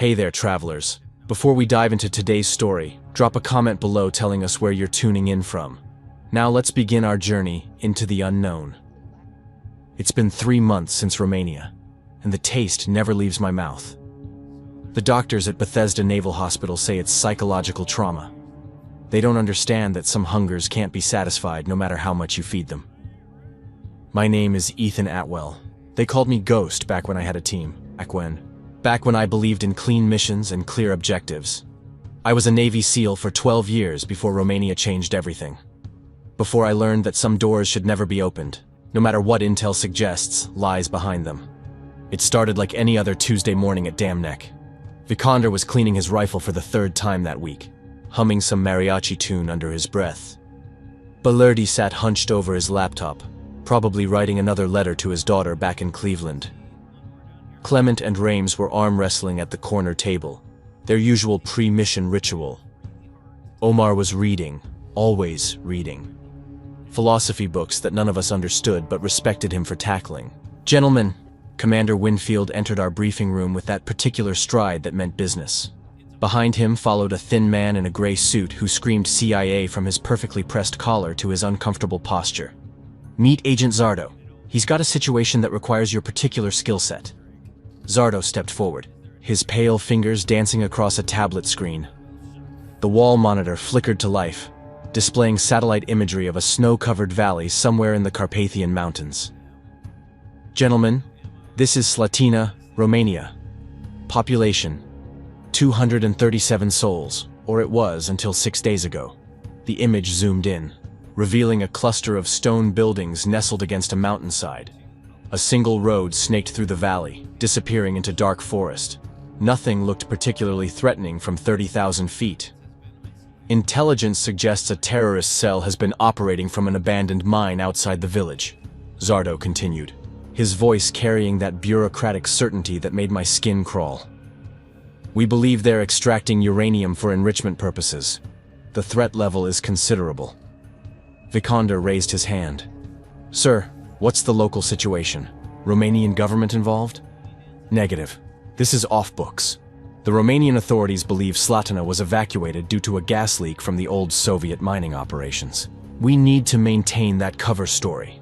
Hey there, travelers. Before we dive into today's story, drop a comment below telling us where you're tuning in from. Now let's begin our journey into the unknown. It's been 3 months since Romania, and the taste never leaves my mouth. The doctors at Bethesda Naval Hospital say it's psychological trauma. They don't understand that some hungers can't be satisfied no matter how much you feed them. My name is Ethan Atwell. They called me Ghost back when I had a team, back when I believed in clean missions and clear objectives. I was a Navy SEAL for 12 years before Romania changed everything. Before I learned that some doors should never be opened, no matter what intel suggests lies behind them. It started like any other Tuesday morning at Dam Neck. Vikander was cleaning his rifle for the 3rd time that week, humming some mariachi tune under his breath. Balerdi sat hunched over his laptop, probably writing another letter to his daughter back in Cleveland. Clement and Rames were arm wrestling at the corner table, their usual pre-mission ritual. Omar was reading, always reading. Philosophy books that none of us understood but respected him for tackling. "Gentlemen," Commander Winfield entered our briefing room with that particular stride that meant business. Behind him followed a thin man in a gray suit who screamed CIA from his perfectly pressed collar to his uncomfortable posture. "Meet Agent Zardo. He's got a situation that requires your particular skill set." Zardo stepped forward, his pale fingers dancing across a tablet screen. The wall monitor flickered to life, displaying satellite imagery of a snow-covered valley somewhere in the Carpathian Mountains. "Gentlemen, this is Slatina, Romania. Population, 237 souls, or it was until 6 days ago." The image zoomed in, revealing a cluster of stone buildings nestled against a mountainside. A single road snaked through the valley, disappearing into dark forest. Nothing looked particularly threatening from 30,000 feet. "Intelligence suggests a terrorist cell has been operating from an abandoned mine outside the village," Zardo continued, his voice carrying that bureaucratic certainty that made my skin crawl. "We believe they're extracting uranium for enrichment purposes. The threat level is considerable." Vikander raised his hand. "Sir, what's the local situation? Romanian government involved?" "Negative. This is off books. The Romanian authorities believe Slatina was evacuated due to a gas leak from the old Soviet mining operations. We need to maintain that cover story."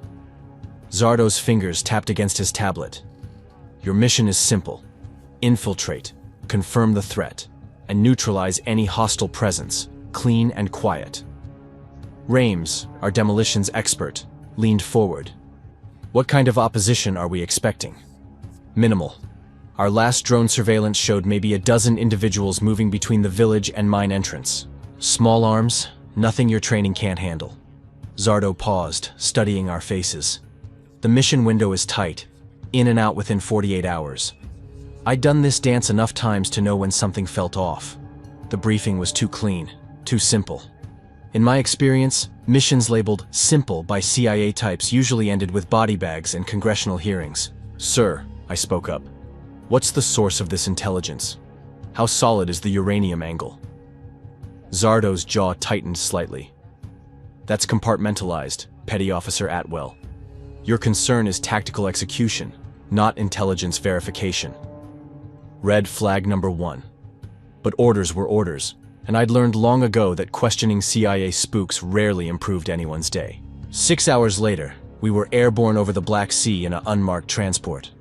Zardo's fingers tapped against his tablet. "Your mission is simple. Infiltrate, confirm the threat, and neutralize any hostile presence, clean and quiet." Rames, our demolitions expert, leaned forward. "What kind of opposition are we expecting?" "Minimal. Our last drone surveillance showed maybe a dozen individuals moving between the village and mine entrance. Small arms, nothing your training can't handle." Zardo paused, studying our faces. "The mission window is tight, in and out within 48 hours. I'd done this dance enough times to know when something felt off. The briefing was too clean, too simple. In my experience, missions labeled simple by CIA types usually ended with body bags and congressional hearings." "Sir," I spoke up, "what's the source of this intelligence? How solid is the uranium angle?" Zardo's jaw tightened slightly. "That's compartmentalized, Petty Officer Atwell. Your concern is tactical execution, not intelligence verification. Red flag number 1. But orders were orders, and I'd learned long ago that questioning CIA spooks rarely improved anyone's day. 6 hours later, we were airborne over the Black Sea in an unmarked transport.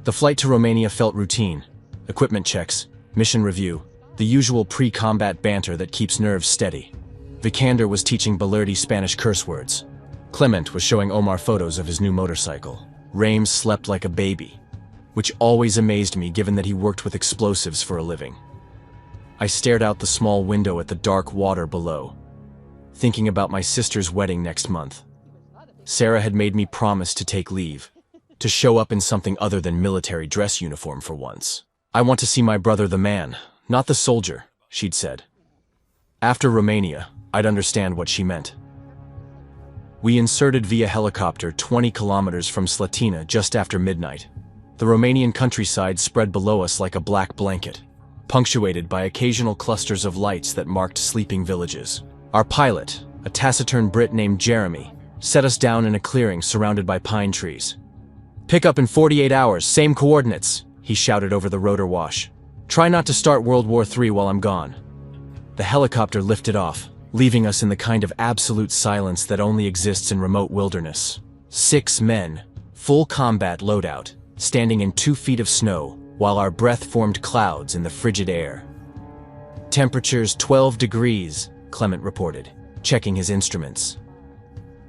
The flight to Romania felt routine. Equipment checks, mission review, the usual pre-combat banter that keeps nerves steady. Vikander was teaching Balerdi Spanish curse words. Clement was showing Omar photos of his new motorcycle. Rames slept like a baby, which always amazed me given that he worked with explosives for a living. I stared out the small window at the dark water below, thinking about my sister's wedding next month. Sarah had made me promise to take leave, to show up in something other than military dress uniform for once. "I want to see my brother the man, not the soldier," she'd said. After Romania, I'd understand what she meant. We inserted via helicopter 20 kilometers from Slatina just after midnight. The Romanian countryside spread below us like a black blanket, punctuated by occasional clusters of lights that marked sleeping villages. Our pilot, a taciturn Brit named Jeremy, set us down in a clearing surrounded by pine trees. "Pick up in 48 hours, same coordinates," he shouted over the rotor wash. Try not to start World War III while I'm gone. The helicopter lifted off, leaving us in the kind of absolute silence that only exists in remote wilderness. 6 men, full combat loadout, standing in 2 feet of snow, while our breath formed clouds in the frigid air. Temperatures 12 degrees, Clement reported, checking his instruments.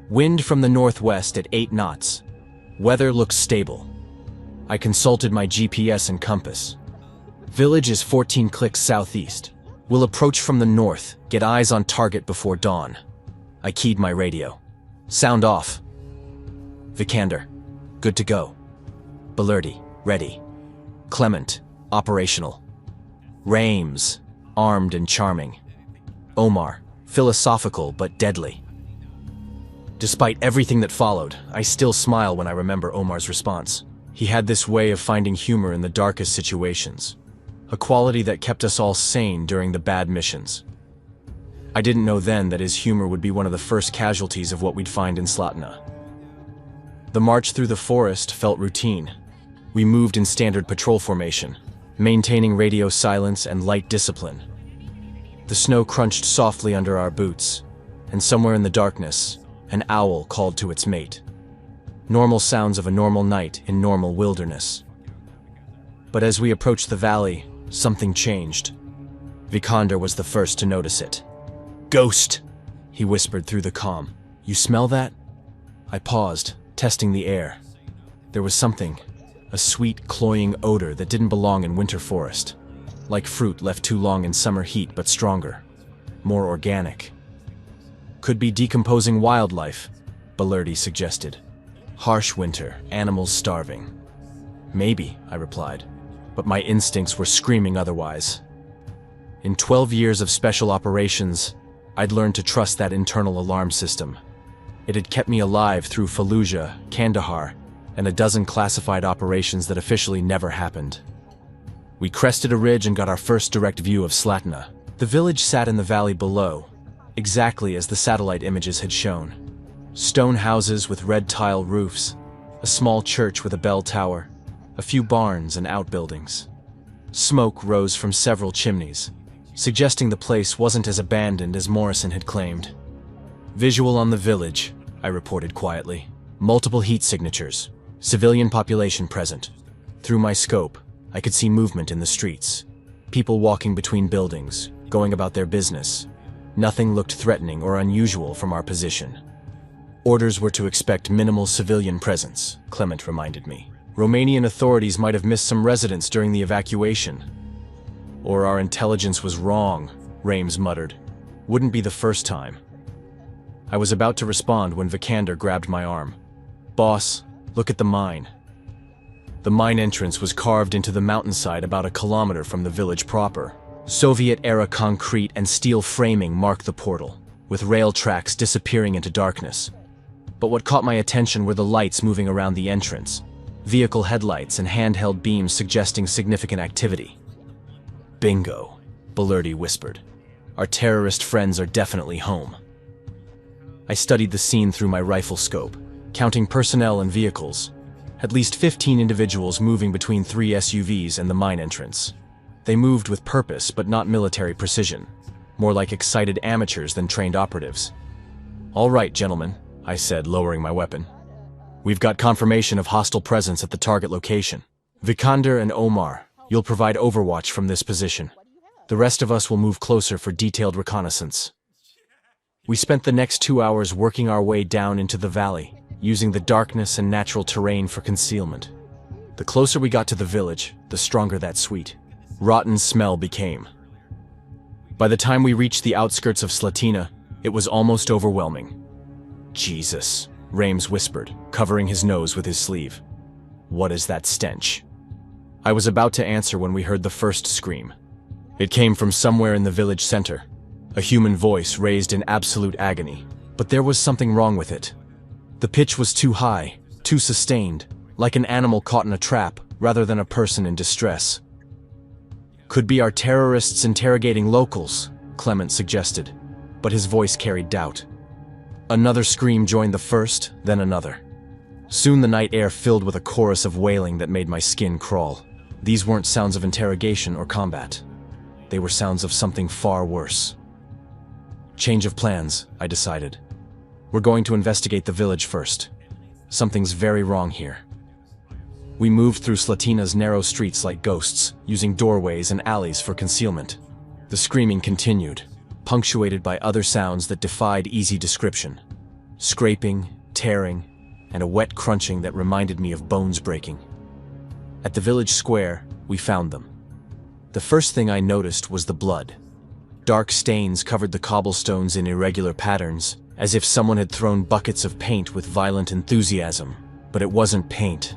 Wind from the northwest at 8 knots. Weather looks stable. I consulted my GPS and compass. Village is 14 clicks southeast. We'll approach from the north, get eyes on target before dawn. I keyed my radio. Sound off. Vikander, good to go. Balerdi, ready. Clement, operational. Rames, armed and charming. Omar, philosophical but deadly. Despite everything that followed, I still smile when I remember Omar's response. He had this way of finding humor in the darkest situations, a quality that kept us all sane during the bad missions. I didn't know then that his humor would be one of the first casualties of what we'd find in Slatina. The march through the forest felt routine. We moved in standard patrol formation, maintaining radio silence and light discipline. The snow crunched softly under our boots, and somewhere in the darkness, an owl called to its mate. Normal sounds of a normal night in normal wilderness. But as we approached the valley, something changed. Vikander was the first to notice it. "Ghost!" he whispered through the comm. "You smell that?" I paused, testing the air. There was something, a sweet, cloying odor that didn't belong in winter forest. Like fruit left too long in summer heat, but stronger. More organic. Could be decomposing wildlife, Balerdi suggested. Harsh winter, animals starving. Maybe, I replied, but my instincts were screaming otherwise. In 12 years of special operations, I'd learned to trust that internal alarm system. It had kept me alive through Fallujah, Kandahar, and a dozen classified operations that officially never happened. We crested a ridge and got our first direct view of Slatina. The village sat in the valley below, exactly as the satellite images had shown. Stone houses with red tile roofs, a small church with a bell tower, a few barns and outbuildings. Smoke rose from several chimneys, suggesting the place wasn't as abandoned as Morrison had claimed. Visual on the village, I reported quietly. Multiple heat signatures, civilian population present. Through my scope, I could see movement in the streets. People walking between buildings, going about their business. Nothing looked threatening or unusual from our position. Orders were to expect minimal civilian presence, Clement reminded me. Romanian authorities might have missed some residents during the evacuation. Or our intelligence was wrong, Rames muttered. Wouldn't be the first time. I was about to respond when Vikander grabbed my arm. "Boss, look at the mine." The mine entrance was carved into the mountainside about a kilometer from the village proper. Soviet-era concrete and steel framing marked the portal, with rail tracks disappearing into darkness. But what caught my attention were the lights moving around the entrance, vehicle headlights and handheld beams suggesting significant activity. "Bingo," Balerdi whispered. "Our terrorist friends are definitely home." I studied the scene through my rifle scope, counting personnel and vehicles. At least 15 individuals moving between 3 SUVs and the mine entrance. They moved with purpose but not military precision, more like excited amateurs than trained operatives. "All right, gentlemen," I said, lowering my weapon. "We've got confirmation of hostile presence at the target location. Vikander and Omar, you'll provide overwatch from this position. The rest of us will move closer for detailed reconnaissance." We spent the next 2 hours working our way down into the valley, using the darkness and natural terrain for concealment. The closer we got to the village, the stronger that sweet, rotten smell became. By the time we reached the outskirts of Slatina, it was almost overwhelming. "Jesus," Rames whispered, covering his nose with his sleeve. "What is that stench?" I was about to answer when we heard the first scream. It came from somewhere in the village center, a human voice raised in absolute agony. But there was something wrong with it. The pitch was too high, too sustained, like an animal caught in a trap, rather than a person in distress. "Could be our terrorists interrogating locals," Clement suggested, but his voice carried doubt. Another scream joined the first, then another. Soon the night air filled with a chorus of wailing that made my skin crawl. These weren't sounds of interrogation or combat. They were sounds of something far worse. Change of plans, I decided. We're going to investigate the village first. Something's very wrong here. We moved through Slatina's narrow streets like ghosts, using doorways and alleys for concealment. The screaming continued, punctuated by other sounds that defied easy description. Scraping, tearing, and a wet crunching that reminded me of bones breaking. At the village square, we found them. The first thing I noticed was the blood. Dark stains covered the cobblestones in irregular patterns, as if someone had thrown buckets of paint with violent enthusiasm. But it wasn't paint.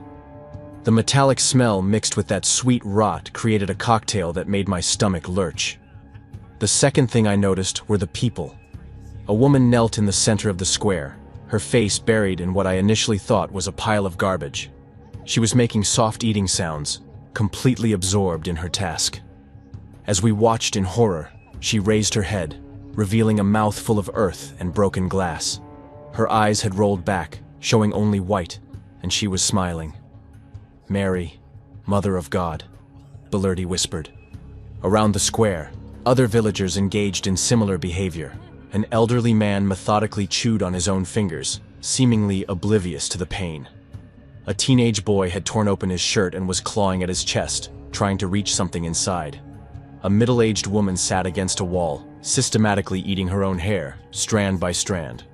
The metallic smell mixed with that sweet rot created a cocktail that made my stomach lurch. The second thing I noticed were the people. A woman knelt in the center of the square, her face buried in what I initially thought was a pile of garbage. She was making soft eating sounds, completely absorbed in her task. As we watched in horror, she raised her head, revealing a mouth full of earth and broken glass. Her eyes had rolled back, showing only white, and she was smiling. "Mary, Mother of God," Belerdi whispered. Around the square, other villagers engaged in similar behavior. An elderly man methodically chewed on his own fingers, seemingly oblivious to the pain. A teenage boy had torn open his shirt and was clawing at his chest, trying to reach something inside. A middle-aged woman sat against a wall, systematically eating her own hair, strand by strand.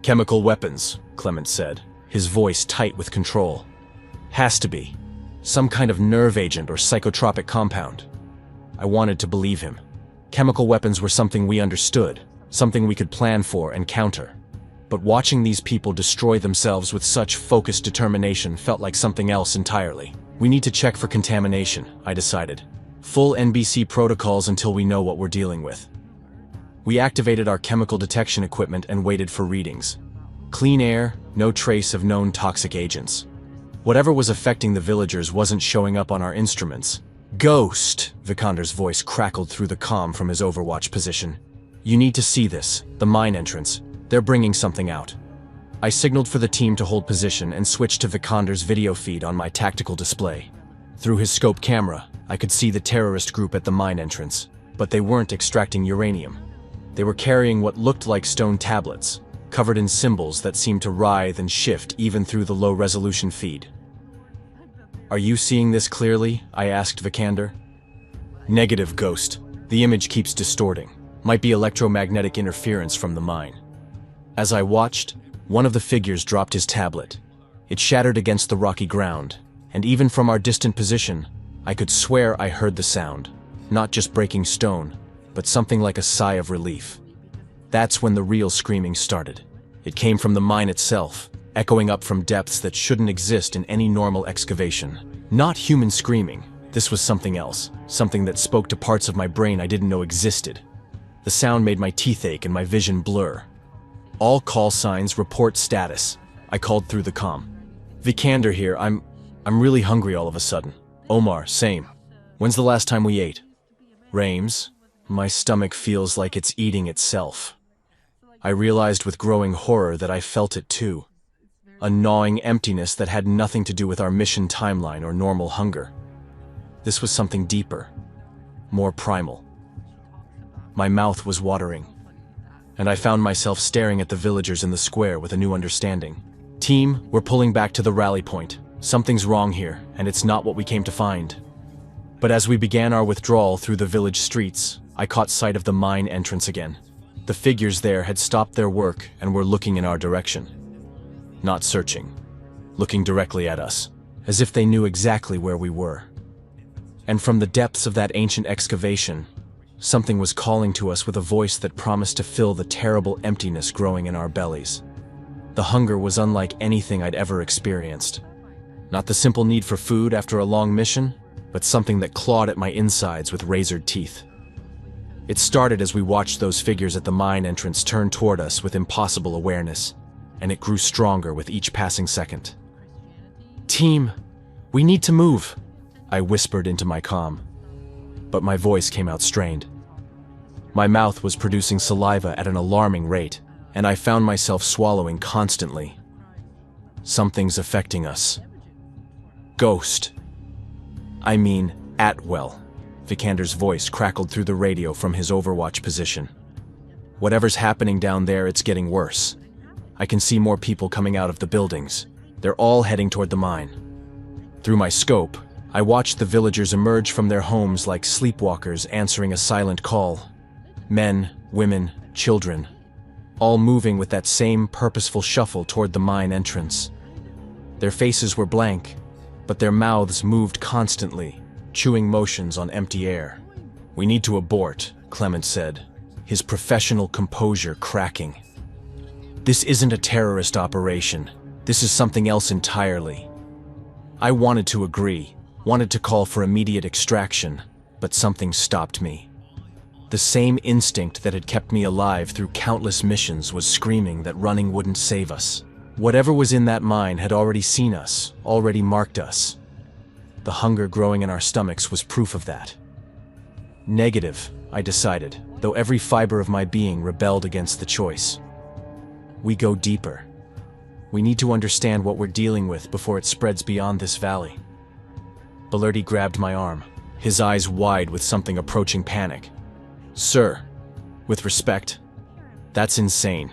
"Chemical weapons," Clement said, his voice tight with control. "Has to be. Some kind of nerve agent or psychotropic compound." I wanted to believe him. Chemical weapons were something we understood, something we could plan for and counter. But watching these people destroy themselves with such focused determination felt like something else entirely. We need to check for contamination, I decided. Full NBC protocols until we know what we're dealing with. We activated our chemical detection equipment and waited for readings. Clean air, no trace of known toxic agents. Whatever was affecting the villagers wasn't showing up on our instruments. "Ghost!" Vikander's voice crackled through the comm from his overwatch position. "You need to see this, the mine entrance. They're bringing something out." I signaled for the team to hold position and switched to Vikander's video feed on my tactical display. Through his scope camera, I could see the terrorist group at the mine entrance, but they weren't extracting uranium. They were carrying what looked like stone tablets, covered in symbols that seemed to writhe and shift even through the low-resolution feed. "Are you seeing this clearly?" I asked Vikander. "Negative, Ghost. The image keeps distorting. Might be electromagnetic interference from the mine." As I watched, one of the figures dropped his tablet. It shattered against the rocky ground, and even from our distant position, I could swear I heard the sound. Not just breaking stone, but something like a sigh of relief. That's when the real screaming started. It came from the mine itself, echoing up from depths that shouldn't exist in any normal excavation. Not human screaming. This was something else, something that spoke to parts of my brain I didn't know existed. The sound made my teeth ache and my vision blur. "All call signs report status," I called through the comm. "Vikander here, I'm really hungry all of a sudden." "Omar, same. When's the last time we ate?" "Rames, my stomach feels like it's eating itself." I realized with growing horror that I felt it too. A gnawing emptiness that had nothing to do with our mission timeline or normal hunger. This was something deeper, more primal. My mouth was watering, and I found myself staring at the villagers in the square with a new understanding. "Team, we're pulling back to the rally point. Something's wrong here, and it's not what we came to find." But as we began our withdrawal through the village streets, I caught sight of the mine entrance again. The figures there had stopped their work and were looking in our direction. Not searching, looking directly at us, as if they knew exactly where we were. And from the depths of that ancient excavation, something was calling to us with a voice that promised to fill the terrible emptiness growing in our bellies. The hunger was unlike anything I'd ever experienced. Not the simple need for food after a long mission, but something that clawed at my insides with razored teeth. It started as we watched those figures at the mine entrance turn toward us with impossible awareness, and it grew stronger with each passing second. "Team, we need to move," I whispered into my comm, but my voice came out strained. My mouth was producing saliva at an alarming rate, and I found myself swallowing constantly. "Something's affecting us. Ghost." I mean, Atwell. Vikander's voice crackled through the radio from his overwatch position. Whatever's happening down there, it's getting worse. I can see more people coming out of the buildings. They're all heading toward the mine. Through my scope, I watched the villagers emerge from their homes like sleepwalkers answering a silent call. Men, women, children, all moving with that same purposeful shuffle toward the mine entrance. Their faces were blank, but their mouths moved constantly, chewing motions on empty air. "We need to abort," Clement said, his professional composure cracking. "This isn't a terrorist operation. This is something else entirely." I wanted to agree, wanted to call for immediate extraction, but something stopped me. The same instinct that had kept me alive through countless missions was screaming that running wouldn't save us. Whatever was in that mine had already seen us, already marked us. The hunger growing in our stomachs was proof of that. Negative, I decided, though every fiber of my being rebelled against the choice. We go deeper. We need to understand what we're dealing with before it spreads beyond this valley. Balerdi grabbed my arm, his eyes wide with something approaching panic. "Sir, with respect, that's insane.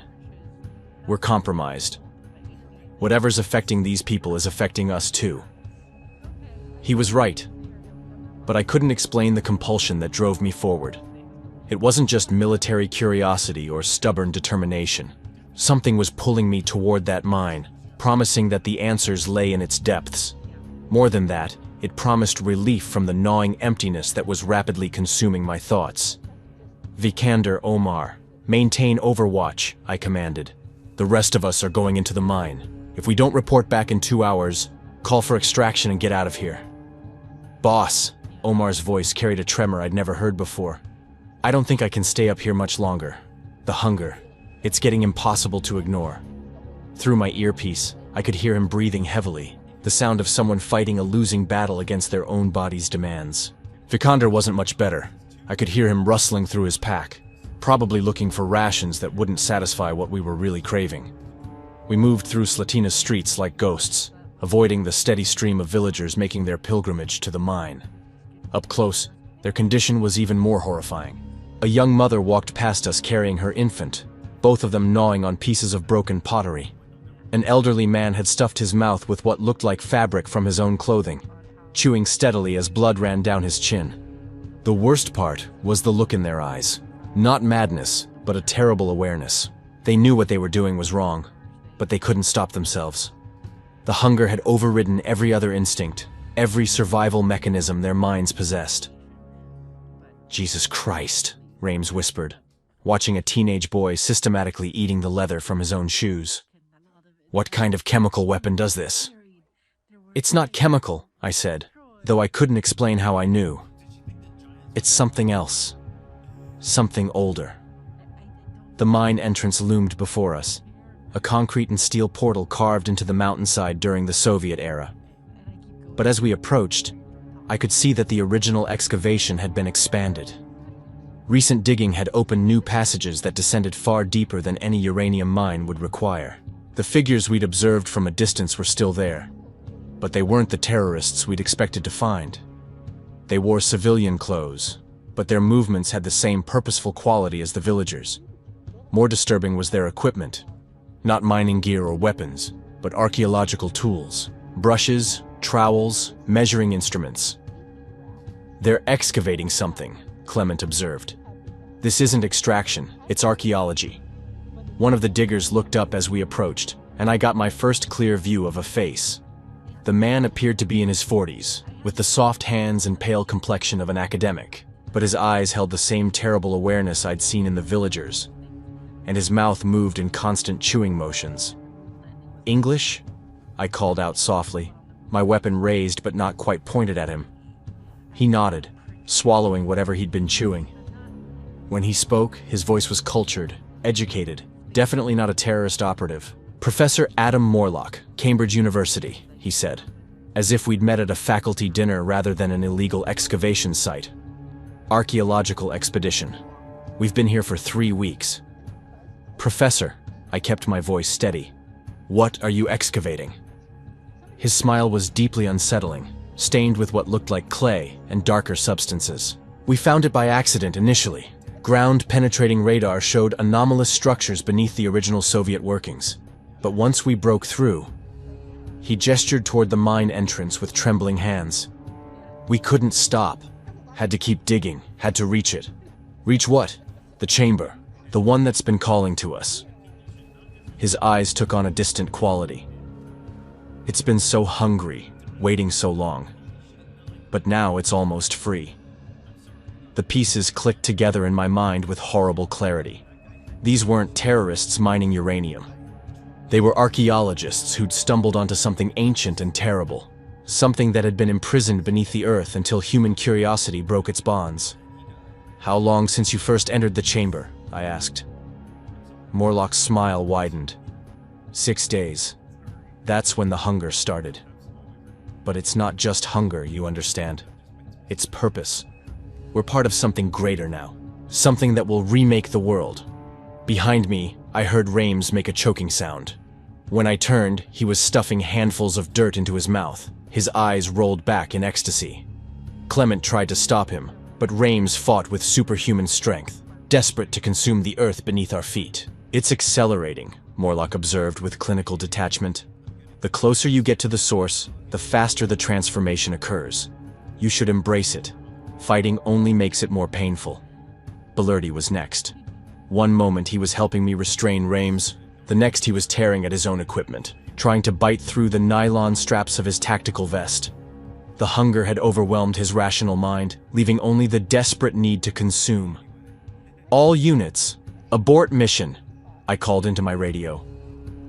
We're compromised. Whatever's affecting these people is affecting us too." He was right, but I couldn't explain the compulsion that drove me forward. It wasn't just military curiosity or stubborn determination. Something was pulling me toward that mine, promising that the answers lay in its depths. More than that, it promised relief from the gnawing emptiness that was rapidly consuming my thoughts. "Vikander, Omar, maintain overwatch," I commanded. "The rest of us are going into the mine. If we don't report back in 2 hours, call for extraction and get out of here." "Boss," Omar's voice carried a tremor I'd never heard before. "I don't think I can stay up here much longer. The hunger, it's getting impossible to ignore." Through my earpiece, I could hear him breathing heavily, the sound of someone fighting a losing battle against their own body's demands. Vikander wasn't much better. I could hear him rustling through his pack, probably looking for rations that wouldn't satisfy what we were really craving. We moved through Slatina's streets like ghosts, avoiding the steady stream of villagers making their pilgrimage to the mine. Up close, their condition was even more horrifying. A young mother walked past us carrying her infant, both of them gnawing on pieces of broken pottery. An elderly man had stuffed his mouth with what looked like fabric from his own clothing, chewing steadily as blood ran down his chin. The worst part was the look in their eyes. Not madness, but a terrible awareness. They knew what they were doing was wrong, but they couldn't stop themselves. The hunger had overridden every other instinct, every survival mechanism their minds possessed. "Jesus Christ," Rames whispered, watching a teenage boy systematically eating the leather from his own shoes. "What kind of chemical weapon does this?" "It's not chemical," I said, though I couldn't explain how I knew. "It's something else. Something older." The mine entrance loomed before us, a concrete and steel portal carved into the mountainside during the Soviet era. But as we approached, I could see that the original excavation had been expanded. Recent digging had opened new passages that descended far deeper than any uranium mine would require. The figures we'd observed from a distance were still there, but they weren't the terrorists we'd expected to find. They wore civilian clothes, but their movements had the same purposeful quality as the villagers. More disturbing was their equipment. Not mining gear or weapons, but archaeological tools. Brushes, trowels, measuring instruments. "They're excavating something," Clement observed. "This isn't extraction, it's archaeology." One of the diggers looked up as we approached, and I got my first clear view of a face. The man appeared to be in his 40s, with the soft hands and pale complexion of an academic, but his eyes held the same terrible awareness I'd seen in the villagers, and his mouth moved in constant chewing motions. "English?" I called out softly, my weapon raised but not quite pointed at him. He nodded, swallowing whatever he'd been chewing. When he spoke, his voice was cultured, educated, definitely not a terrorist operative. "Professor Adam Morlock, Cambridge University," he said, as if we'd met at a faculty dinner rather than an illegal excavation site. "Archaeological expedition. We've been here for 3 weeks." "Professor," I kept my voice steady, "what are you excavating?" His smile was deeply unsettling, stained with what looked like clay and darker substances. We found it by accident initially. Ground-penetrating radar showed anomalous structures beneath the original Soviet workings. But once we broke through, he gestured toward the mine entrance with trembling hands. We couldn't stop. Had to keep digging, had to reach it. Reach what? The chamber. The one that's been calling to us. His eyes took on a distant quality. It's been so hungry, waiting so long. But now it's almost free. The pieces clicked together in my mind with horrible clarity. These weren't terrorists mining uranium. They were archaeologists who'd stumbled onto something ancient and terrible. Something that had been imprisoned beneath the earth until human curiosity broke its bonds. "How long since you first entered the chamber?" I asked. Morlock's smile widened. 6 days. That's when the hunger started. But it's not just hunger, you understand. It's purpose. We're part of something greater now. Something that will remake the world. Behind me, I heard Rames make a choking sound. When I turned, he was stuffing handfuls of dirt into his mouth. His eyes rolled back in ecstasy. Clement tried to stop him, but Rames fought with superhuman strength, desperate to consume the earth beneath our feet. "It's accelerating," Morlock observed with clinical detachment. "The closer you get to the source, the faster the transformation occurs. You should embrace it. Fighting only makes it more painful." Balerdi was next. One moment he was helping me restrain Rames, the next he was tearing at his own equipment, trying to bite through the nylon straps of his tactical vest. The hunger had overwhelmed his rational mind, leaving only the desperate need to consume. "All units, abort mission," I called into my radio.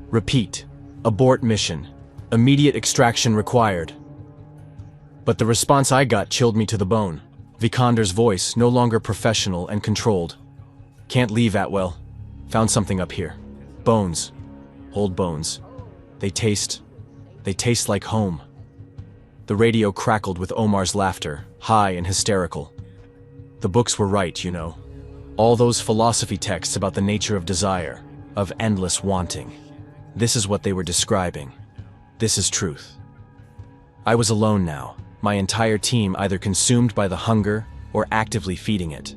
"Repeat, abort mission. Immediate extraction required." But the response I got chilled me to the bone. Vikander's voice, no longer professional and controlled. "Can't leave, Atwell. Found something up here. Bones. Old bones. They taste like home." The radio crackled with Omar's laughter, high and hysterical. The books were right, you know. All those philosophy texts about the nature of desire, of endless wanting. This is what they were describing. This is truth. I was alone now, my entire team either consumed by the hunger or actively feeding it.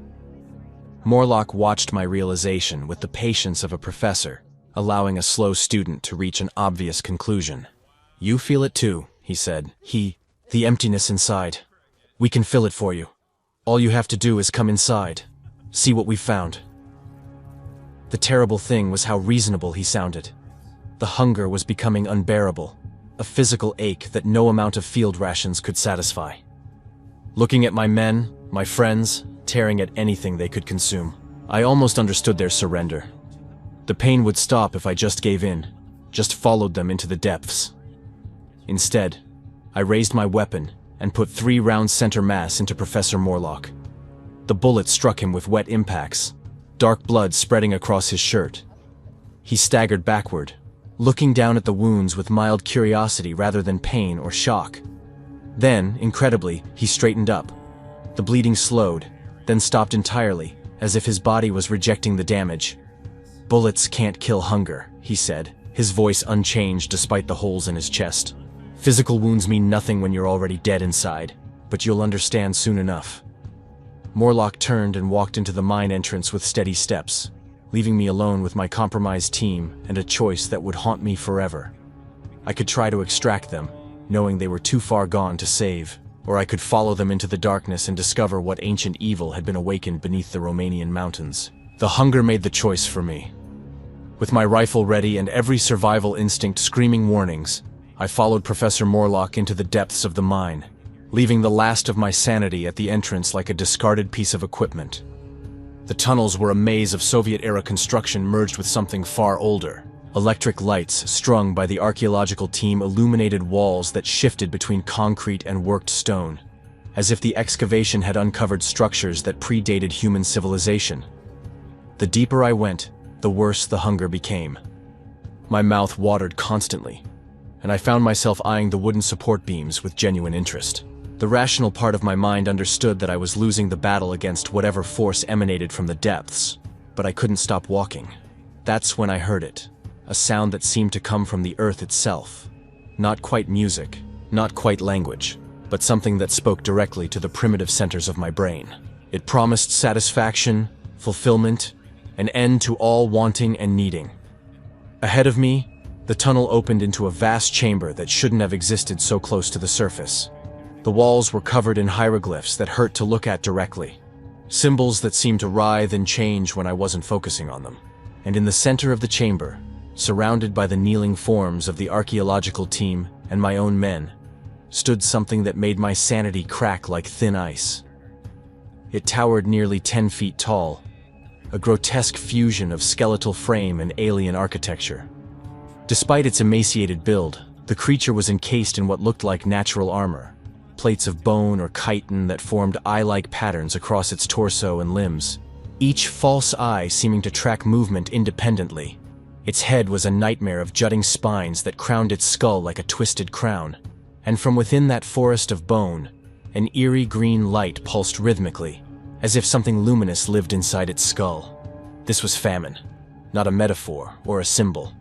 Morlock watched my realization with the patience of a professor, allowing a slow student to reach an obvious conclusion. "You feel it too," he said. The emptiness inside. We can fill it for you. All you have to do is come inside. See what we've found." The terrible thing was how reasonable he sounded. The hunger was becoming unbearable, a physical ache that no amount of field rations could satisfy. Looking at my men, my friends, tearing at anything they could consume, I almost understood their surrender. The pain would stop if I just gave in, just followed them into the depths. Instead, I raised my weapon and put 3 rounds center mass into Professor Morlock. The bullet struck him with wet impacts, dark blood spreading across his shirt. He staggered backward, looking down at the wounds with mild curiosity rather than pain or shock. Then, incredibly, he straightened up. The bleeding slowed, then stopped entirely, as if his body was rejecting the damage. "Bullets can't kill hunger," he said, his voice unchanged despite the holes in his chest. "Physical wounds mean nothing when you're already dead inside, but you'll understand soon enough." Morlock turned and walked into the mine entrance with steady steps, leaving me alone with my compromised team and a choice that would haunt me forever. I could try to extract them, knowing they were too far gone to save, or I could follow them into the darkness and discover what ancient evil had been awakened beneath the Romanian mountains. The hunger made the choice for me. With my rifle ready and every survival instinct screaming warnings, I followed Professor Morlock into the depths of the mine, leaving the last of my sanity at the entrance like a discarded piece of equipment. The tunnels were a maze of Soviet-era construction merged with something far older. Electric lights strung by the archaeological team illuminated walls that shifted between concrete and worked stone, as if the excavation had uncovered structures that predated human civilization. The deeper I went, the worse the hunger became. My mouth watered constantly, and I found myself eyeing the wooden support beams with genuine interest. The rational part of my mind understood that I was losing the battle against whatever force emanated from the depths, but I couldn't stop walking. That's when I heard it, a sound that seemed to come from the earth itself. Not quite music, not quite language, but something that spoke directly to the primitive centers of my brain. It promised satisfaction, fulfillment, an end to all wanting and needing. Ahead of me, the tunnel opened into a vast chamber that shouldn't have existed so close to the surface. The walls were covered in hieroglyphs that hurt to look at directly, symbols that seemed to writhe and change when I wasn't focusing on them. And in the center of the chamber, surrounded by the kneeling forms of the archaeological team and my own men, stood something that made my sanity crack like thin ice. It towered nearly 10 feet tall, a grotesque fusion of skeletal frame and alien architecture. Despite its emaciated build, the creature was encased in what looked like natural armor, plates of bone or chitin that formed eye-like patterns across its torso and limbs, each false eye seeming to track movement independently. Its head was a nightmare of jutting spines that crowned its skull like a twisted crown, and from within that forest of bone, an eerie green light pulsed rhythmically, as if something luminous lived inside its skull. This was Famine, not a metaphor or a symbol,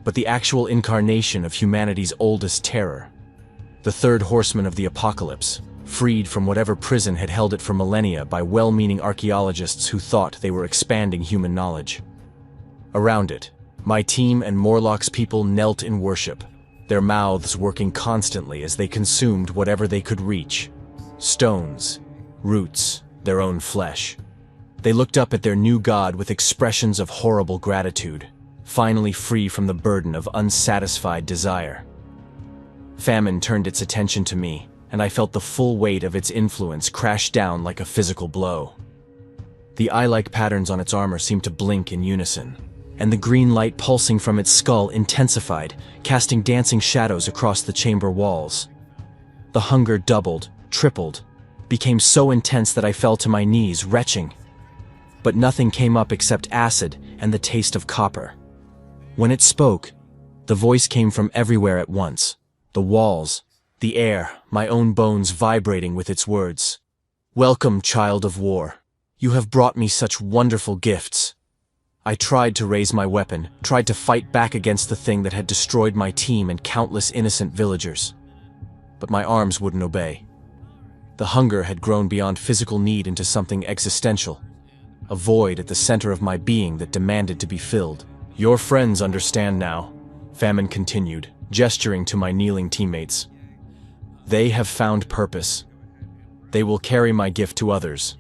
but the actual incarnation of humanity's oldest terror. The third horseman of the apocalypse, freed from whatever prison had held it for millennia by well-meaning archaeologists who thought they were expanding human knowledge. Around it, my team and Morlock's people knelt in worship, their mouths working constantly as they consumed whatever they could reach. Stones, roots, their own flesh. They looked up at their new god with expressions of horrible gratitude, finally free from the burden of unsatisfied desire. Famine turned its attention to me, and I felt the full weight of its influence crash down like a physical blow. The eye-like patterns on its armor seemed to blink in unison, and the green light pulsing from its skull intensified, casting dancing shadows across the chamber walls. The hunger doubled, tripled, became so intense that I fell to my knees, retching. But nothing came up except acid and the taste of copper. When it spoke, the voice came from everywhere at once. The walls, the air, my own bones vibrating with its words. "Welcome, child of war. You have brought me such wonderful gifts." I tried to raise my weapon, tried to fight back against the thing that had destroyed my team and countless innocent villagers. But my arms wouldn't obey. The hunger had grown beyond physical need into something existential, a void at the center of my being that demanded to be filled. "Your friends understand now," Famine continued, gesturing to my kneeling teammates. "They have found purpose. They will carry my gift to others,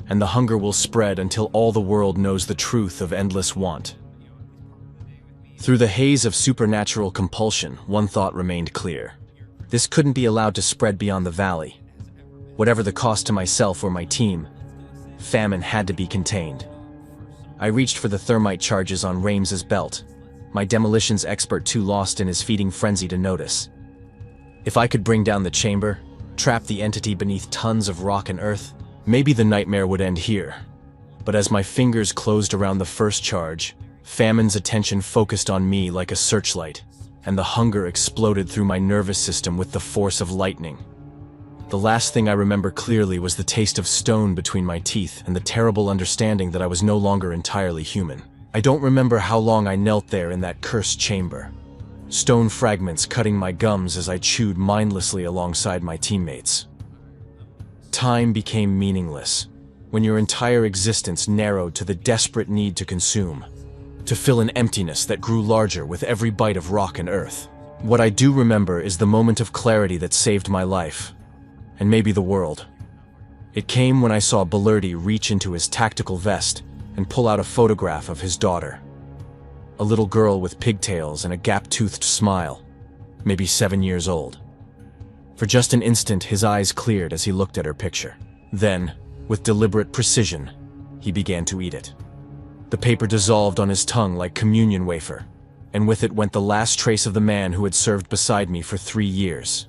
and the hunger will spread until all the world knows the truth of endless want." Through the haze of supernatural compulsion, one thought remained clear. This couldn't be allowed to spread beyond the valley. Whatever the cost to myself or my team, Famine had to be contained. I reached for the thermite charges on Rames's belt, my demolitions expert too lost in his feeding frenzy to notice. If I could bring down the chamber, trap the entity beneath tons of rock and earth, maybe the nightmare would end here. But as my fingers closed around the first charge, Famine's attention focused on me like a searchlight, and the hunger exploded through my nervous system with the force of lightning. The last thing I remember clearly was the taste of stone between my teeth and the terrible understanding that I was no longer entirely human. I don't remember how long I knelt there in that cursed chamber, stone fragments cutting my gums as I chewed mindlessly alongside my teammates. Time became meaningless when your entire existence narrowed to the desperate need to consume, to fill an emptiness that grew larger with every bite of rock and earth. What I do remember is the moment of clarity that saved my life, and maybe the world. It came when I saw Balerdi reach into his tactical vest and pull out a photograph of his daughter. A little girl with pigtails and a gap-toothed smile, maybe 7 years old. For just an instant, his eyes cleared as he looked at her picture. Then, with deliberate precision, he began to eat it. The paper dissolved on his tongue like communion wafer, and with it went the last trace of the man who had served beside me for 3 years.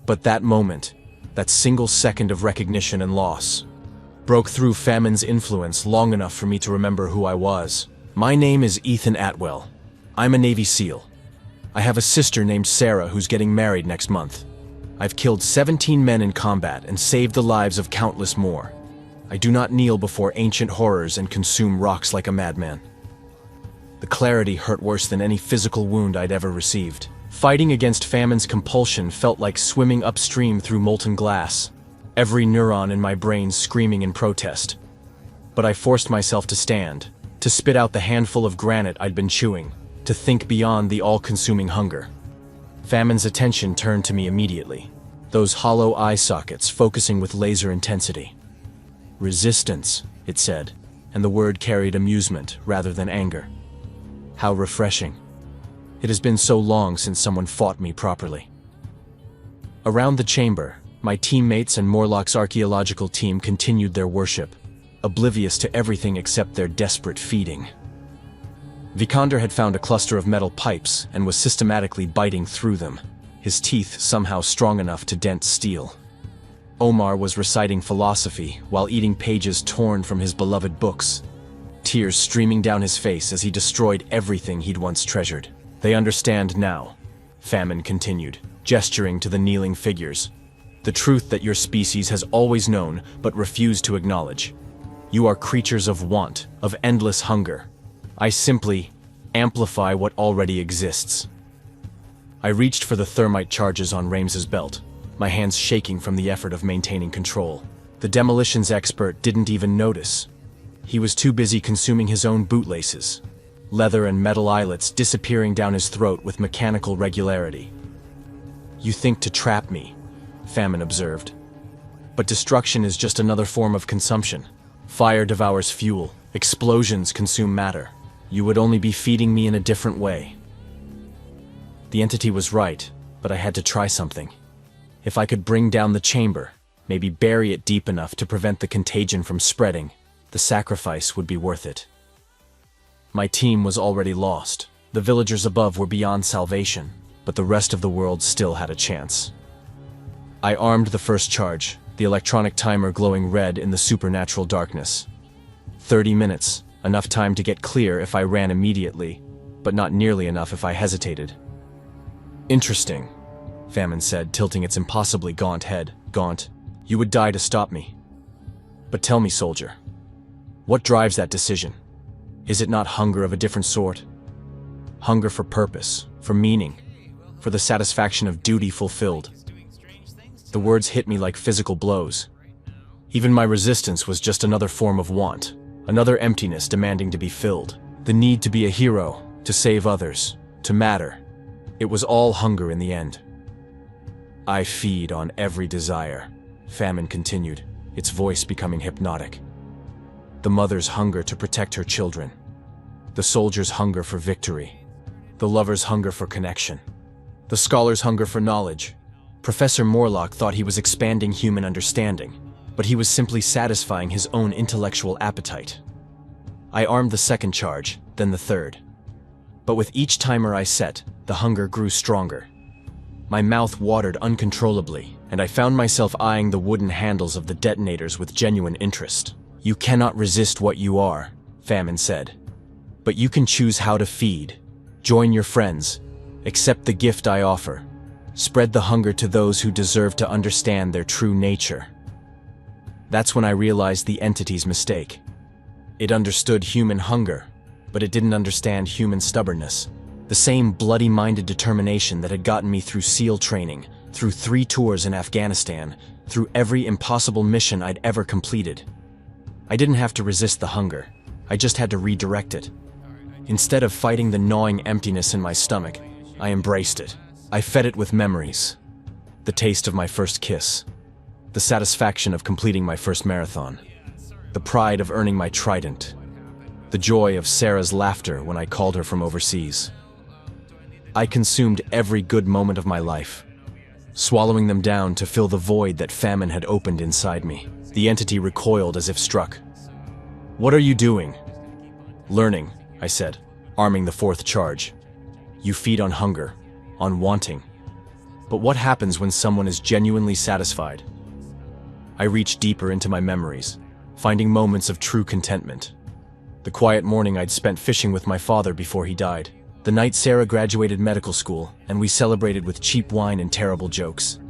But that moment, that single second of recognition and loss, broke through Famine's influence long enough for me to remember who I was. My name is Ethan Atwell. I'm a Navy SEAL. I have a sister named Sarah who's getting married next month. I've killed 17 men in combat and saved the lives of countless more. I do not kneel before ancient horrors and consume rocks like a madman. The clarity hurt worse than any physical wound I'd ever received. Fighting against Famine's compulsion felt like swimming upstream through molten glass, every neuron in my brain screaming in protest. But I forced myself to stand, to spit out the handful of granite I'd been chewing, to think beyond the all-consuming hunger. Famine's attention turned to me immediately, those hollow eye sockets focusing with laser intensity. Resistance, it said, and the word carried amusement rather than anger. How refreshing. It has been so long since someone fought me properly. Around the chamber, my teammates and Morlock's archaeological team continued their worship, oblivious to everything except their desperate feeding. Vikander had found a cluster of metal pipes and was systematically biting through them, his teeth somehow strong enough to dent steel. Omar was reciting philosophy while eating pages torn from his beloved books, tears streaming down his face as he destroyed everything he'd once treasured. They understand now, Famine continued, gesturing to the kneeling figures. The truth that your species has always known but refused to acknowledge. You are creatures of want, of endless hunger. I simply amplify what already exists. I reached for the thermite charges on Rames's belt, my hands shaking from the effort of maintaining control. The demolitions expert didn't even notice. He was too busy consuming his own bootlaces, leather and metal eyelets disappearing down his throat with mechanical regularity. You think to trap me, Famine observed. But destruction is just another form of consumption. Fire devours fuel, explosions consume matter. You would only be feeding me in a different way. The entity was right, but I had to try something. If I could bring down the chamber, maybe bury it deep enough to prevent the contagion from spreading, the sacrifice would be worth it. My team was already lost. The villagers above were beyond salvation, but the rest of the world still had a chance. I armed the first charge, the electronic timer glowing red in the supernatural darkness. 30 minutes, enough time to get clear if I ran immediately, but not nearly enough if I hesitated. Interesting, Famine said, tilting its impossibly gaunt head. Gaunt, you would die to stop me. But tell me, soldier, what drives that decision? Is it not hunger of a different sort? Hunger for purpose, for meaning, for the satisfaction of duty fulfilled. The words hit me like physical blows. Even my resistance was just another form of want, another emptiness demanding to be filled. The need to be a hero, to save others, to matter. It was all hunger in the end. I feed on every desire, Famine continued, its voice becoming hypnotic. The mother's hunger to protect her children, the soldier's hunger for victory, the lover's hunger for connection, the scholar's hunger for knowledge. Professor Morlock thought he was expanding human understanding, but he was simply satisfying his own intellectual appetite. I armed the second charge, then the third. But with each timer I set, the hunger grew stronger. My mouth watered uncontrollably, and I found myself eyeing the wooden handles of the detonators with genuine interest. You cannot resist what you are, Famine said. But you can choose how to feed. Join your friends. Accept the gift I offer. Spread the hunger to those who deserve to understand their true nature. That's when I realized the entity's mistake. It understood human hunger, but it didn't understand human stubbornness. The same bloody-minded determination that had gotten me through SEAL training, through 3 tours in Afghanistan, through every impossible mission I'd ever completed. I didn't have to resist the hunger. I just had to redirect it. Instead of fighting the gnawing emptiness in my stomach, I embraced it. I fed it with memories. The taste of my first kiss. The satisfaction of completing my first marathon. The pride of earning my trident. The joy of Sarah's laughter when I called her from overseas. I consumed every good moment of my life, swallowing them down to fill the void that Famine had opened inside me. The entity recoiled as if struck. What are you doing? Learning, I said, arming the fourth charge. You feed on hunger, on wanting. But what happens when someone is genuinely satisfied? I reached deeper into my memories, finding moments of true contentment. The quiet morning I'd spent fishing with my father before he died. The night Sarah graduated medical school, and we celebrated with cheap wine and terrible jokes.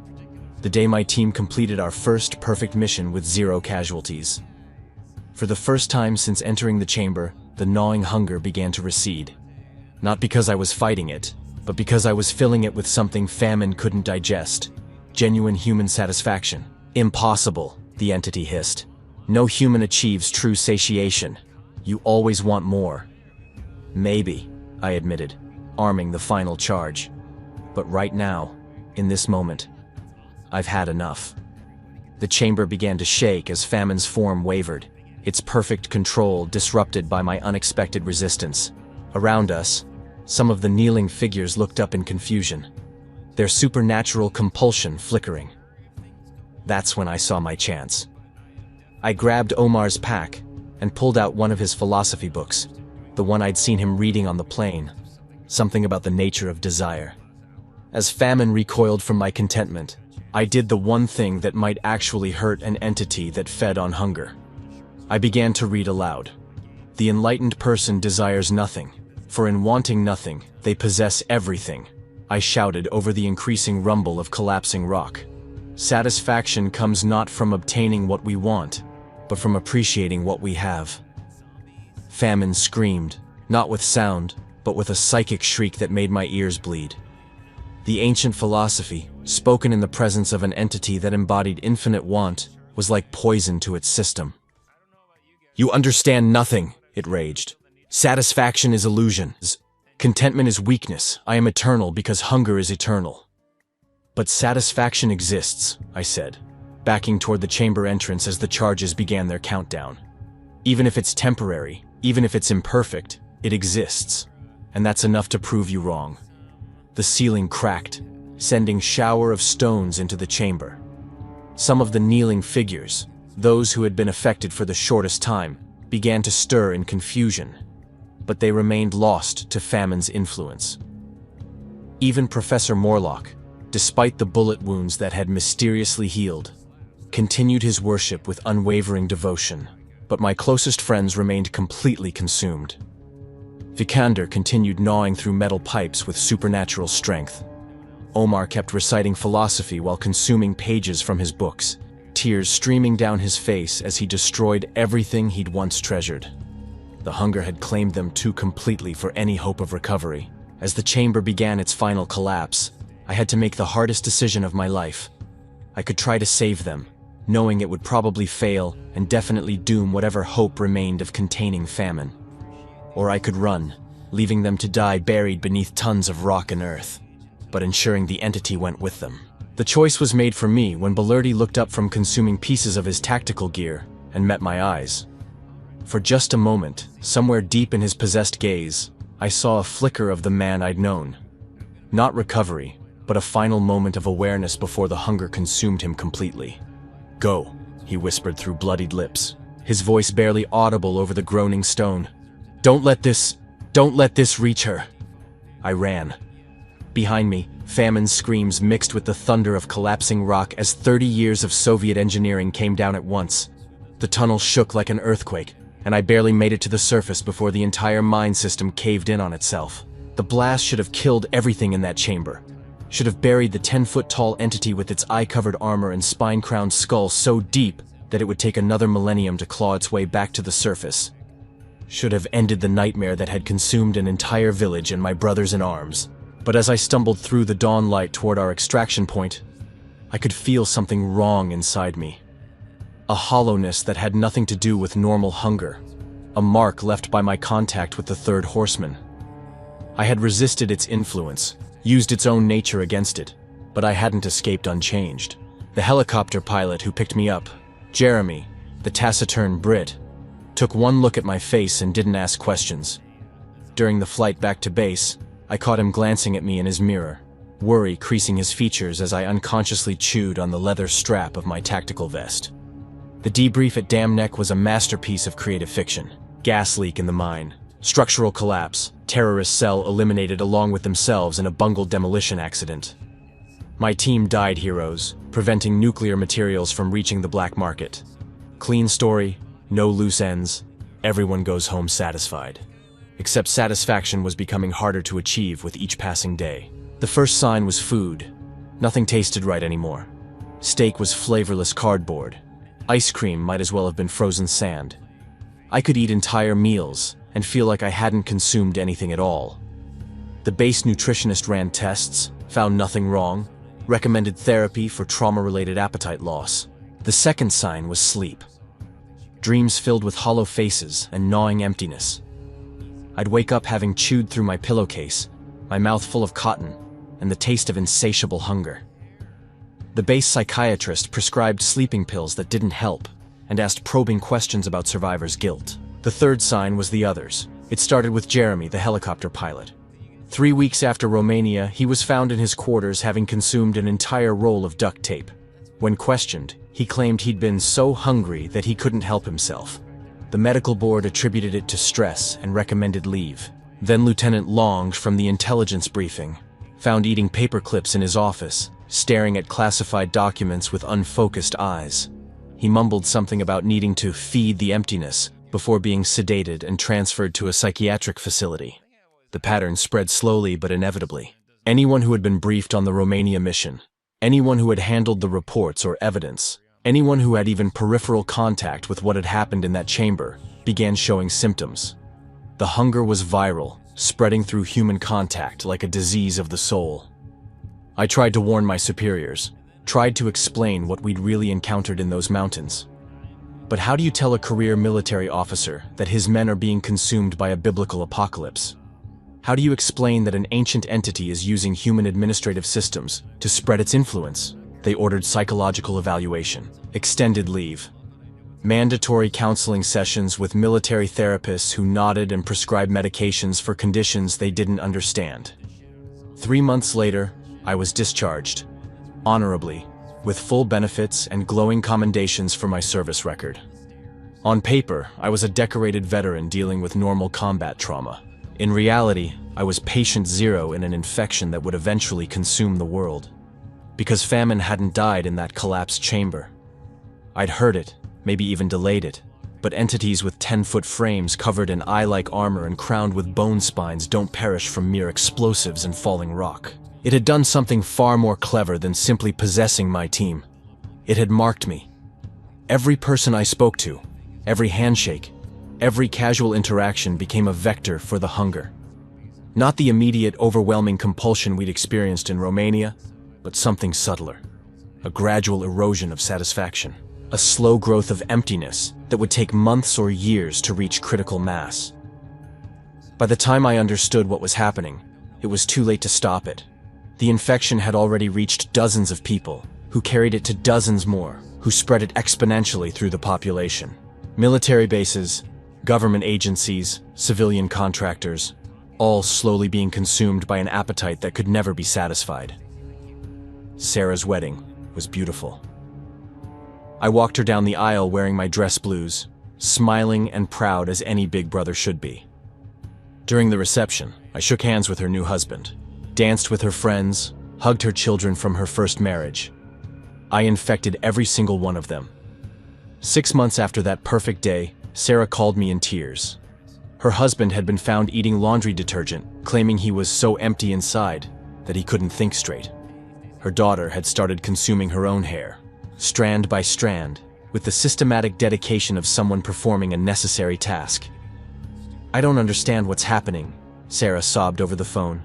The day my team completed our first perfect mission with 0 casualties. For the first time since entering the chamber, the gnawing hunger began to recede. Not because I was fighting it, but because I was filling it with something famine couldn't digest. Genuine human satisfaction. Impossible, the entity hissed. No human achieves true satiation. You always want more. Maybe, I admitted, arming the final charge. But right now, in this moment, I've had enough. The chamber began to shake as Famine's form wavered, its perfect control disrupted by my unexpected resistance. Around us, some of the kneeling figures looked up in confusion, their supernatural compulsion flickering. That's when I saw my chance. I grabbed Omar's pack and pulled out one of his philosophy books, the one I'd seen him reading on the plane, something about the nature of desire. As Famine recoiled from my contentment, I did the one thing that might actually hurt an entity that fed on hunger. I began to read aloud. The enlightened person desires nothing, for in wanting nothing, they possess everything. I shouted over the increasing rumble of collapsing rock. Satisfaction comes not from obtaining what we want, but from appreciating what we have. Famine screamed, not with sound, but with a psychic shriek that made my ears bleed. The ancient philosophy, spoken in the presence of an entity that embodied infinite want, was like poison to its system. You understand nothing, it raged. Satisfaction is illusion. Contentment is weakness. I am eternal because hunger is eternal. But satisfaction exists, I said, backing toward the chamber entrance as the charges began their countdown. Even if it's temporary, even if it's imperfect, it exists. And that's enough to prove you wrong. The ceiling cracked, sending shower of stones into the chamber. Some of the kneeling figures, those who had been affected for the shortest time, began to stir in confusion, but they remained lost to Famine's influence. Even Professor Morlock, despite the bullet wounds that had mysteriously healed, continued his worship with unwavering devotion, but my closest friends remained completely consumed. Vikander continued gnawing through metal pipes with supernatural strength. Omar kept reciting philosophy while consuming pages from his books, tears streaming down his face as he destroyed everything he'd once treasured. The hunger had claimed them too completely for any hope of recovery. As the chamber began its final collapse, I had to make the hardest decision of my life. I could try to save them, knowing it would probably fail and definitely doom whatever hope remained of containing famine. Or I could run, leaving them to die buried beneath tons of rock and earth, but ensuring the entity went with them. The choice was made for me when Balerdi looked up from consuming pieces of his tactical gear and met my eyes. For just a moment, somewhere deep in his possessed gaze, I saw a flicker of the man I'd known. Not recovery, but a final moment of awareness before the hunger consumed him completely. Go, he whispered through bloodied lips, his voice barely audible over the groaning stone. Don't let this reach her. I ran. Behind me, Famine's screams mixed with the thunder of collapsing rock as 30 years of Soviet engineering came down at once. The tunnel shook like an earthquake, and I barely made it to the surface before the entire mine system caved in on itself. The blast should have killed everything in that chamber. Should have buried the 10-foot-tall entity with its eye-covered armor and spine-crowned skull so deep that it would take another millennium to claw its way back to the surface. Should have ended the nightmare that had consumed an entire village and my brothers in arms. But as I stumbled through the dawn light toward our extraction point, I could feel something wrong inside me. A hollowness that had nothing to do with normal hunger. A mark left by my contact with the third Horseman. I had resisted its influence, used its own nature against it, but I hadn't escaped unchanged. The helicopter pilot who picked me up, Jeremy, the taciturn Brit, took one look at my face and didn't ask questions. During the flight back to base, I caught him glancing at me in his mirror, worry creasing his features as I unconsciously chewed on the leather strap of my tactical vest. The debrief at Dam Neck was a masterpiece of creative fiction. Gas leak in the mine, structural collapse, terrorist cell eliminated along with themselves in a bungled demolition accident. My team died heroes, preventing nuclear materials from reaching the black market. Clean story, no loose ends, everyone goes home satisfied. Except satisfaction was becoming harder to achieve with each passing day. The first sign was food. Nothing tasted right anymore. Steak was flavorless cardboard. Ice cream might as well have been frozen sand. I could eat entire meals and feel like I hadn't consumed anything at all. The base nutritionist ran tests, found nothing wrong, recommended therapy for trauma-related appetite loss. The second sign was sleep. Dreams filled with hollow faces and gnawing emptiness. I'd wake up having chewed through my pillowcase, my mouth full of cotton, and the taste of insatiable hunger. The base psychiatrist prescribed sleeping pills that didn't help and asked probing questions about survivors' guilt. The third sign was the others. It started with Jeremy, the helicopter pilot. 3 weeks after Romania, he was found in his quarters having consumed an entire roll of duct tape. When questioned, he claimed he'd been so hungry that he couldn't help himself. The medical board attributed it to stress and recommended leave. Then Lieutenant Long, from the intelligence briefing, found eating paper clips in his office, staring at classified documents with unfocused eyes. He mumbled something about needing to feed the emptiness before being sedated and transferred to a psychiatric facility. The pattern spread slowly but inevitably. Anyone who had been briefed on the Romania mission, anyone who had handled the reports or evidence, anyone who had even peripheral contact with what had happened in that chamber, began showing symptoms. The hunger was viral, spreading through human contact like a disease of the soul. I tried to warn my superiors, tried to explain what we'd really encountered in those mountains. But how do you tell a career military officer that his men are being consumed by a biblical apocalypse? How do you explain that an ancient entity is using human administrative systems to spread its influence? They ordered psychological evaluation, extended leave, mandatory counseling sessions with military therapists who nodded and prescribed medications for conditions they didn't understand. 3 months later, I was discharged, honorably, with full benefits and glowing commendations for my service record. On paper, I was a decorated veteran dealing with normal combat trauma. In reality, I was patient zero in an infection that would eventually consume the world. Because Famine hadn't died in that collapsed chamber. I'd heard it, maybe even delayed it, but entities with 10-foot frames covered in eye-like armor and crowned with bone spines don't perish from mere explosives and falling rock. It had done something far more clever than simply possessing my team. It had marked me. Every person I spoke to, every handshake, every casual interaction became a vector for the hunger. Not the immediate, overwhelming compulsion we'd experienced in Romania, but something subtler. A gradual erosion of satisfaction. A slow growth of emptiness that would take months or years to reach critical mass. By the time I understood what was happening, it was too late to stop it. The infection had already reached dozens of people, who carried it to dozens more, who spread it exponentially through the population. Military bases, government agencies, civilian contractors, all slowly being consumed by an appetite that could never be satisfied. Sarah's wedding was beautiful. I walked her down the aisle wearing my dress blues, smiling and proud as any big brother should be. During the reception, I shook hands with her new husband, danced with her friends, hugged her children from her first marriage. I infected every single one of them. 6 months after that perfect day, Sarah called me in tears. Her husband had been found eating laundry detergent, claiming he was so empty inside that he couldn't think straight. Her daughter had started consuming her own hair, strand by strand, with the systematic dedication of someone performing a necessary task. "I don't understand what's happening," Sarah sobbed over the phone.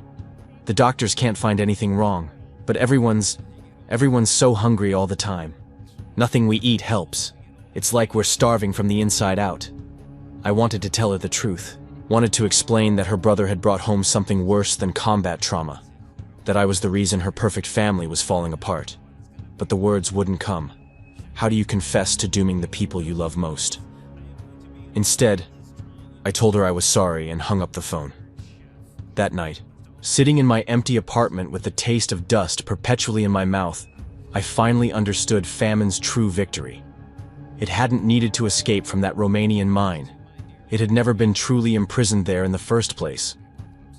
"The doctors can't find anything wrong, but everyone's so hungry all the time. Nothing we eat helps. It's like we're starving from the inside out." I wanted to tell her the truth, wanted to explain that her brother had brought home something worse than combat trauma, that I was the reason her perfect family was falling apart. But the words wouldn't come. How do you confess to dooming the people you love most? Instead, I told her I was sorry and hung up the phone. That night, sitting in my empty apartment with the taste of dust perpetually in my mouth, I finally understood Famine's true victory. It hadn't needed to escape from that Romanian mine. It had never been truly imprisoned there in the first place.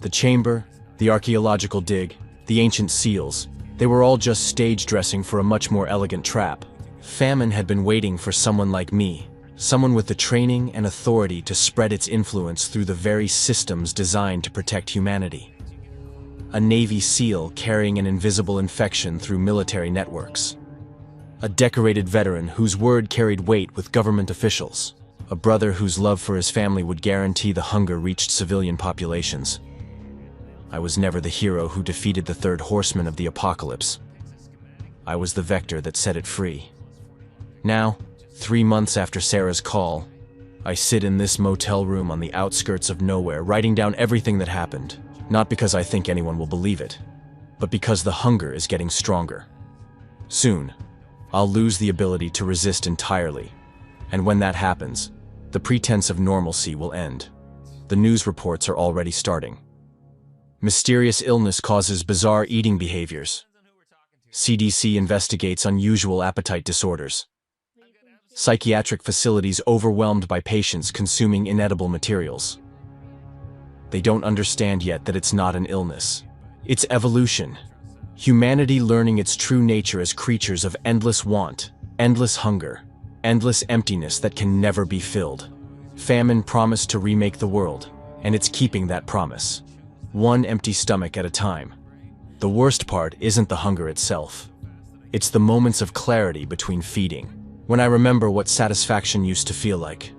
The chamber, the archaeological dig, the ancient seals, they were all just stage dressing for a much more elegant trap. Famine had been waiting for someone like me, someone with the training and authority to spread its influence through the very systems designed to protect humanity. A Navy SEAL carrying an invisible infection through military networks. A decorated veteran whose word carried weight with government officials. A brother whose love for his family would guarantee the hunger reached civilian populations. I was never the hero who defeated the third horseman of the apocalypse. I was the vector that set it free. Now, 3 months after Sarah's call, I sit in this motel room on the outskirts of nowhere, writing down everything that happened, not because I think anyone will believe it, but because the hunger is getting stronger. Soon, I'll lose the ability to resist entirely, and when that happens, the pretense of normalcy will end. The news reports are already starting. Mysterious illness causes bizarre eating behaviors. CDC investigates unusual appetite disorders. Psychiatric facilities overwhelmed by patients consuming inedible materials. They don't understand yet that it's not an illness. It's evolution. Humanity learning its true nature as creatures of endless want, endless hunger, endless emptiness that can never be filled. Famine promised to remake the world, and it's keeping that promise. One empty stomach at a time. The worst part isn't the hunger itself. It's the moments of clarity between feeding. When I remember what satisfaction used to feel like.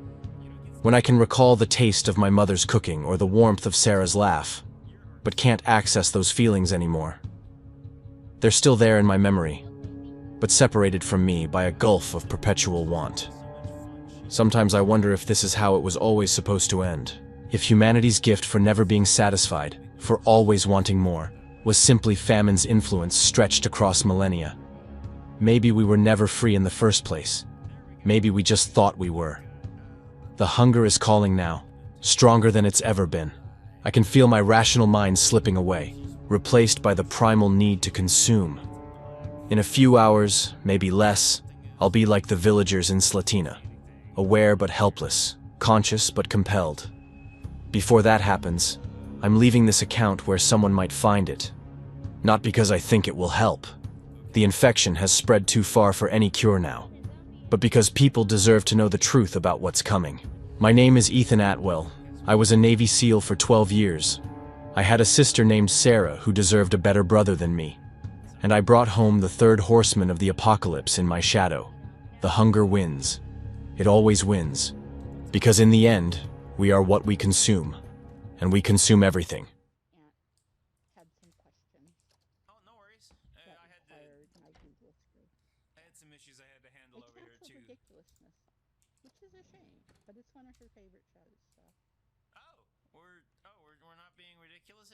When I can recall the taste of my mother's cooking or the warmth of Sarah's laugh, but can't access those feelings anymore. They're still there in my memory, but separated from me by a gulf of perpetual want. Sometimes I wonder if this is how it was always supposed to end. If humanity's gift for never being satisfied, for always wanting more, was simply famine's influence stretched across millennia. Maybe we were never free in the first place. Maybe we just thought we were. The hunger is calling now, stronger than it's ever been. I can feel my rational mind slipping away, replaced by the primal need to consume. In a few hours, maybe less, I'll be like the villagers in Slatina, aware but helpless, conscious but compelled. Before that happens, I'm leaving this account where someone might find it. Not because I think it will help. The infection has spread too far for any cure now, but because people deserve to know the truth about what's coming. My name is Ethan Atwell. I was a Navy SEAL for 12 years. I had a sister named Sarah who deserved a better brother than me. And I brought home the third horseman of the apocalypse in my shadow. The hunger wins. It always wins. Because in the end, we are what we consume. And we consume everything. Had some questions Oh, no worries. that I had to. required my Google screw. I had some issues I had to handle It over here counts with too. ridiculousness, which is a shame, but it's one of her favorite shows, so. Oh, we're not being ridiculous